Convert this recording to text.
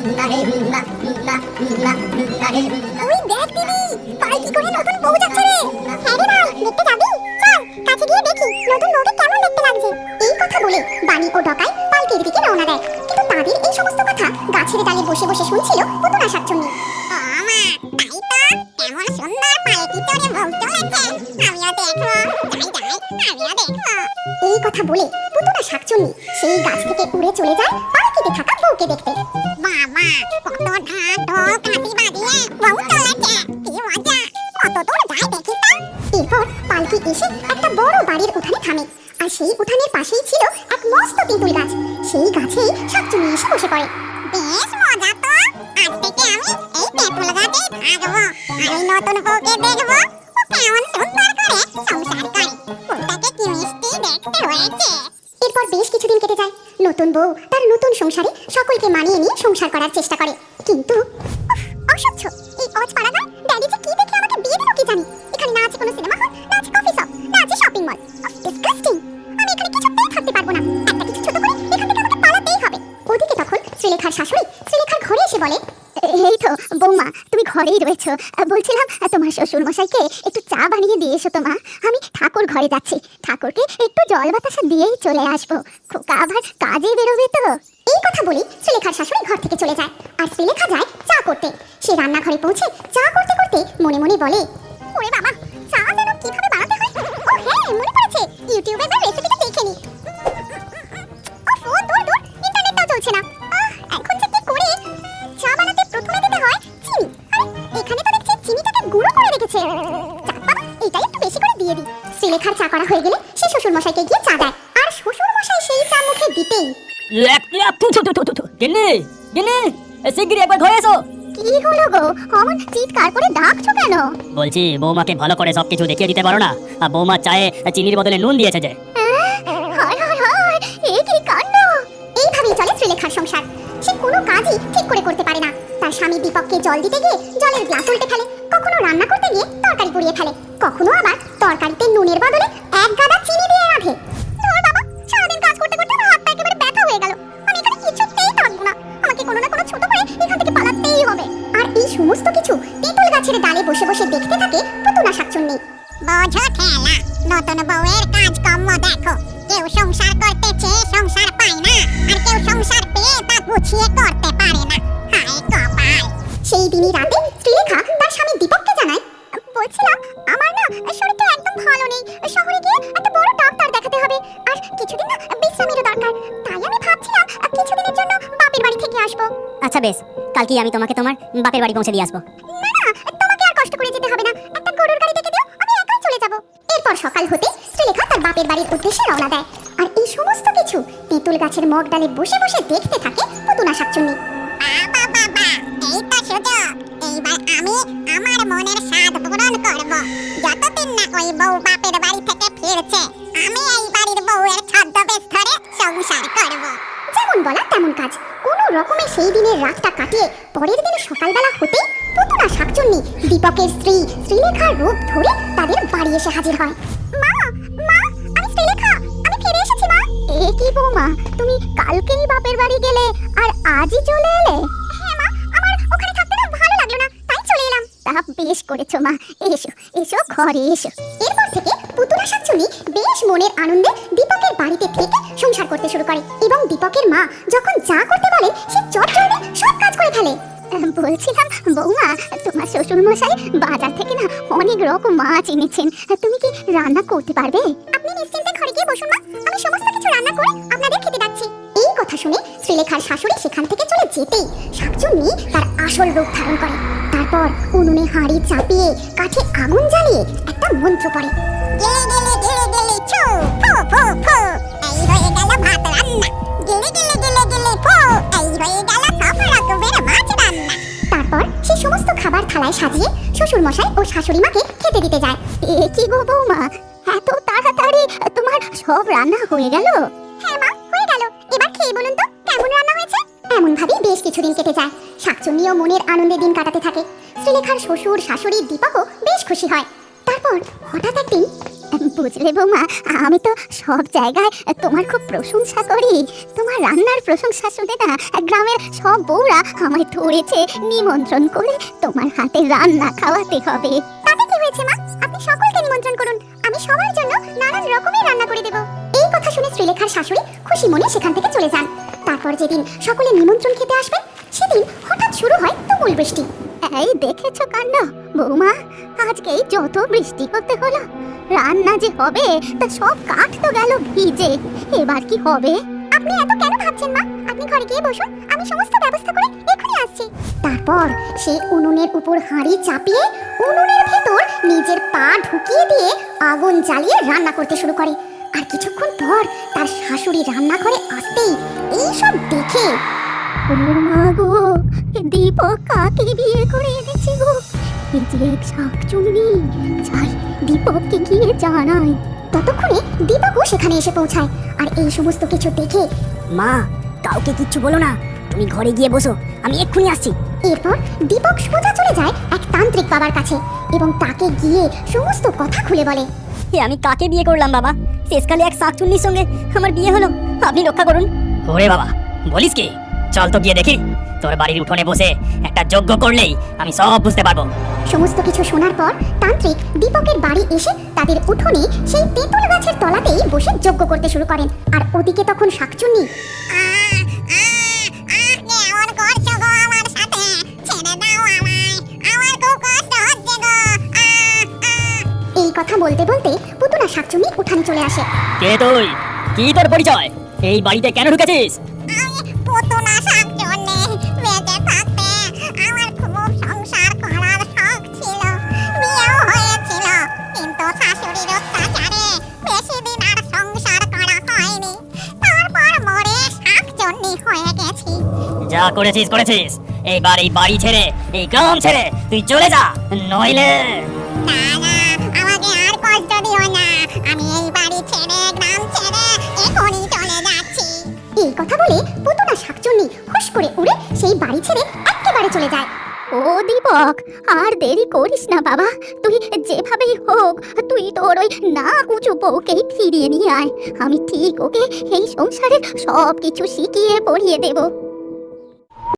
ওই দেখ দিদি, পালকি করে নতুন বউ যাচ্ছে রে। হ্যাঁ রে বল, দেখতে যাবি? চল কাছে গিয়ে দেখি নতুন বউকে কেমন দেখতে লাগছে। এই কথা বলে বানি ও ডকাই পালকির দিকে রওনা দেয়। কিন্তু তাদের এই সমস্ত কথা গাছের ডালে বসে বসে শুনছিল পুতুনা শাকচুন্নি। মামা, তাই তো, কেমন সুন্দর পালকি চড়ে বউ চলেছে। আমিও দেখবো, আমিও দেখবো। এই কথা বলে পুতুনা শাকচুন্নি সেই গাছ থেকে উড়ে চলে যায় পালকিতে থাকা বউকে দেখতে। বাবা, কত ঢাক ঢোল কাঠি বাজিয়ে বউ চলেছে, কি মজা। কত দূর যায় দেখি তো। এরপর পালকি এসে একটা বড় বাড়ির উঠানে থামে। আর সেই উঠানের পাশেই ছিল এক মস্ত তেঁতুল গাছ। সেই গাছেই শাকচুন্নি এসে বসে পড়ে। বেশ মজা তো। আজ থেকে আমি এই তেঁতুল গাছেই থাকবো। আর ওই নতুন বউকে দেখবো ও কেমন সুন্দর করে সংসার করে। বউটাকে কি মিষ্টি দেখতে হয়েছে। এরপর বেশ কিছুদিন কেটে যায়। নতুন বউ তার নতুন সংসারে সকলকে মানিয়ে নিয়ে সংসার করার চেষ্টা করে। কিন্তু অসহ্য এই অজপাড়াগার ড্যাডি যে কি দেখে আমাকে বিয়ে দিল কি জানি। এখানে না আছে কোনো সিনেমা হল, না আছে কফি শপ, না আছে শপিং মল। ডিসগাস্টিং। আমি এখানে কিছুতেই থাকতে পারবো না। একটা কিছু ছোট করে এখান থেকে আমাকে পালাতেই হবে। ওদিকে তখন শ্রীলেখার শাশুড়ি শ্রীলেখার ঘরে এসে বলে, এই তো বৌমা, তুমি ঘরেই রয়েছো। বলছিলাম তোমার শ্বশুর মশাইকে একটু চা বানিয়ে দিয়ে এসো তো মা। আমি ঠাকুর ঘরে যাচ্ছি, ঠাকুরকে একটু জল বাতাসা দিয়েই চলে আসবো। খোকা আবার কাজে বেরোবে তো। এই কথা বলি শ্রীলেখার শাশুড়ি ঘর থেকে চলে যায়। আর শ্রীলেখা যায় চা করতে। সে রান্নাঘরে পৌঁছে চা করতে করতে মনে মনে বলে, ওরে বাবা, চা যেন কিভাবে বানাতে হয়। ও হ্যাঁ, মনে পড়েছে, ইউটিউবে যা রেসিপিটা দেখে নি। ও দূর দূর, ইন্টারনেটটাও চলছে না। এখন যে কি করে চা বানাতে প্রথমে দিতে হয় চিনি। আরে এখানে তো দেখছি চিনিটাকে গুঁড়ো করে রেখেছে। যাক বাবা, এটাই একটু বেশি করে দিয়ে দিই। শ্রীলেখার চা করা হয়ে গেলে সে শ্বশুর মশাইকে গিয়ে চা দেয়। আর শ্বশুর মশাই সেই চা মুখে দিতেই শিগগিরি একবার ঘরে এসো। কি হলো গো, অমন চিৎকার করে ডাকছো কেন? বলছি বৌমাকে ভালো করে সবকিছু দেখিয়ে দিতে পারো না? আর বৌমা চায়ে চিনির বদলে নুন দিয়েছে যে। হায় হায় হায়, এ কি কাণ্ড! এইভাবেই চলে শ্রীলেখার সংসার। সে কোনো কাজই ঠিক করে করতে পারে না। তার স্বামী দীপককে জল দিতে গিয়ে জলের গ্লাস উল্টে ফেলে, কখনো রান্না করতে গিয়ে তরকারি পুড়িয়ে ফেলে, কখনো আবার তরকারিতে নুনের বদলে এক গাদা চিনি দিয়ে রাখে। ধুর বাবা, সারাদিন কাজ করতে করতে আমার হাত পা একেবারে ব্যথা হয়ে গেল। আমি এখানে কিছুতেই থাকবো না। আমাকে কোনো না কোনো ছোট করে এখান থেকে পালাতেই হবে। আর এই সমস্ত কিছু তেঁতুল গাছের ডালে বসে বসে দেখতে থাকে পুতুনা শাকচুন্নি। বোঝো ঠেলা, নতুন বউয়ের কাজকর্ম দেখো। কেউ সংসার করতে চেয়ে সংসার পায় না, আর কেউ সংসার পেয়ে তা গুছিয়ে করতে পারে না। হায় কপাল। সেই দিনই রাতে শ্রীলেখা তার স্বামী দীপককে জানায়, বলছিলাম আমার না শরীরটা একদম ভালো নেই। শহরে গিয়ে একটা বড় ডাক্তার দেখাতে হবে। আর কিছুদিন না বিশ্রামেরও দরকার। তাই আমি ভাবছিলাম কিছুদিনের জন্য বাপের বাড়ি থেকে আসবো। আচ্ছা বেশ, কালকে আমি তোমাকে তোমার বাপের বাড়ি পৌঁছে দিয়ে আসবো। না না, তোমাকে আর কষ্ট করে যেতে হবে না। একটা গরুর গাড়ি ডেকে দিও, আমি একাই চলে যাব। এরপর সকাল হতে শ্রীলেখা তার বাপের বাড়ির উদ্দেশ্যে রওনা দেয়। আর এই সমস্ত কিছু তেঁতুল গাছের মগ ডালে বসে বসে দেখতে থাকে পুতুনা শাকচুন্নি। বাবা বাবা, এই তো সুযোগ। এইবার আমি আমার মনের স্বাদ পূরণ করব। যতদিন না ওই বউ বাপের বাড়ি থেকে ফিরছে, আমি এই বাড়ির বউয়ের ছদ্মবেশ ধরে সংসার করব। যেমন বলা তেমন কাজ। কোনো রকমে সেই দিনের রাতটা কাটিয়ে পরের দিন সকালবেলা হতেই পুতুনা শাকচুন্নি দীপকের স্ত্রী শ্রীলেখার রূপ ধরে তাদের বাড়ি এসে হাজির হয়। মা মা, আমি শ্রীলেখা, আমি ফিরে এসেছি মা। এ কি বৌমা, তুমি কালকেই বাপের বাড়ি গেলে আর আজই চলে এলে? হ্যাঁ মা, আমার ওখানে থাকতে না ভালো লাগলো না, তাই চলে এলাম। তা বেশ করেছো মা, এসো এসো ঘরে এসো। এরপর থেকে পুতুনা শাকচুন্নি বেশ মনের আনন্দে দীপকের বাড়িতে থেকে সংসার করতে শুরু করে। এবং দীপকের মা যখন যা করতে বলে সে চটজলদি সব কাজ করে ফেলে। বলছিলাম বৌমা, তোমার শ্বশুর মশাই বাজার থেকে না অনেক রকম মাছ এনেছেন। তুমি কি রান্না করতে পারবে? আপনি নিশ্চিন্তে ঘরে গিয়ে বসুন মা, আমি সমস্ত কিছু রান্না করে আপনাদের খেতে যাচ্ছি। এই কথা শুনে শ্রীলেখার শাশুড়ি সেখান থেকে চলে যেতেই শাকচুন্নি তার আসল রূপ ধারণ করে। তারপর উনুনে হাঁড়ি চাপিয়ে কাঠে আগুন জ্বালিয়ে একটা মন্ত্র পড়ে। গিলি গিলি গিলি গিলি ছু, ফু ফু ফু, এই হয়ে গেল ভাত রান্না। গিলি গিলি গিলি গিলি ফু, এই হয়ে গেল সব রকমের মাছ রান্না। তারপর সে সমস্ত খাবার থালায় সাজিয়ে শ্বশুর মশাই ও শাশুড়ি মাকে খেতে দিতে যায়। এ কি গো বৌমা, এত তাড়াতাড়ি তোমার সব রান্না হয়ে গেল? হ্যাঁ মা, হয়ে গেল। এবার খেয়ে বলুন তো কেমন রান্না হয়েছে। এমন ভাবেই বেশ কিছুদিন কেটে যায়। শাকচুন্নিও মনের আনন্দে দিন কাটাতে থাকে। শ্রীলেখার শ্বশুর শাশুড়ি দীপকও বেশ খুশি হয়। তারপর হঠাৎ একদিন বুঝলে বৌমা, আমি তো সব জায়গায় তোমার খুব প্রশংসা করি। তোমার রান্নার প্রশংসা শুনে না গ্রামের সব বউরা আমায় ধরেছে নিমন্ত্রণ করে তোমার হাতে রান্না খাওয়াতে হবে। তাতে কি হয়েছে মা? আপনি সকলকে নিমন্ত্রণ করুন, আমি সবার জন্য নানান রকমের রান্না করে দেব। এই কথা শুনে শ্রীলেখার শাশুড়ি খুশি মনে সেখান থেকে চলে যান। তারপর যেদিন সকলে নিমন্ত্রণ খেতে আসবে সেদিন হঠাৎ শুরু হয় তুমুল বৃষ্টি। এই দেখেছো কাণ্ড বৌমা, আজকেই যত বৃষ্টি করতে হলো, রান্না যে হবে তা সব কাঠ তো গেল ভিজে। এবার কি হবে? আপনি এত কেন ভাবছেন মা? আপনি ঘরে গিয়ে বসুন, আমি সমস্ত ব্যবস্থা করে এখনই আসছি। তারপর সে উনুনের উপর হাঁড়ি চাপিয়ে উনুনের ভেতর নিজের পা ঢুকিয়ে দিয়ে আগুন জ্বালিয়ে রান্না করতে শুরু করে। আর কিছুক্ষণ পর তার শাশুড়ি রান্নাঘরে আসতেই এই সব দেখে, ও মা গো, দীপক কাকে বিয়ে করে এনেছি গো? এই যে এক শাকচুন্নি, যাই দীপককে গিয়ে জানাই। ততক্ষণে দীপকও সেখানে এসে পৌঁছায় আর এই সমস্ত কিছু দেখে, মা, কাউকে কিচ্ছু বলো না, তুমি ঘরে গিয়ে বসো, আমি এক্ষুনি আসছি। এরপর দীপক সোজা চলে যায় এক তান্ত্রিক বাবার কাছে এবং তাকে গিয়ে সমস্ত কথা খুলে বলে। আমি কাকে বিয়ে করলাম বাবা? শেষকালে এক শাকচুন্নির সঙ্গে আমার বিয়ে হলো, আপনি রক্ষা করুন। ওরে বাবা, বলিস কি? চল তো গিয়ে দেখি। তোর বাড়ির উঠোনে বসে একটা যজ্ঞ করলেই আমি সব বুঝতে পারবো। সমস্ত কিছু শোনার পর তান্ত্রিক দীপকের বাড়ি এসে তাদের উঠোনে সেই তেঁতুল গাছের তলাতেই বসে যজ্ঞ করতে শুরু করেন। আর ওদিকে তখন শাকচুন্নি, কেমন করছো গো আমার সাথে? ছেড়ে দাও আমায়, আমার খুব কষ্ট হচ্ছে গো। এই কথা বলতে বলতে পুতুনা শাকচুন্নি উঠানে চলে আসে। কে তুই? কি তোর পরিচয়? এই বাড়িতে কেন ঢুকেছিস? আমি পুতুনা শাকচুন্নি, বেঁচে থাকতে আমার খুব সংসার করার শখ ছিল, বিয়েও হয়েছিল, কিন্তু শাশুড়ির অত্যাচারে বেশি দিন আর সংসার করা হয়নি। তারপর মরে শাকচুন্নি হয়ে গেছি। যা করেছিস করেছিস, এইবার এই বাড়ি ছেড়ে, এই গ্রাম ছেড়ে তুই চলে যা, নইলে। না না, আমাকে আর কষ্ট দিও না, আমি এই বাড়ি ছেড়ে গ্রাম ছেড়ে এখনই চলে যাচ্ছি। এই কথা বলে পুতুনা শাকচুন্নি হুশ করে উড়ে সেই বাড়ি ছেড়ে একেবারে চলে যায়। ও দীপক, আর দেরি করিস না বাবা, তুই যেভাবেই হোক তুই তোর ওই না কুচু বউকেই ফিরিয়ে নিয়ে আয়। আমি ঠিক ওকে এই সংসারের সব কিছু শিখিয়ে পড়িয়ে দেব।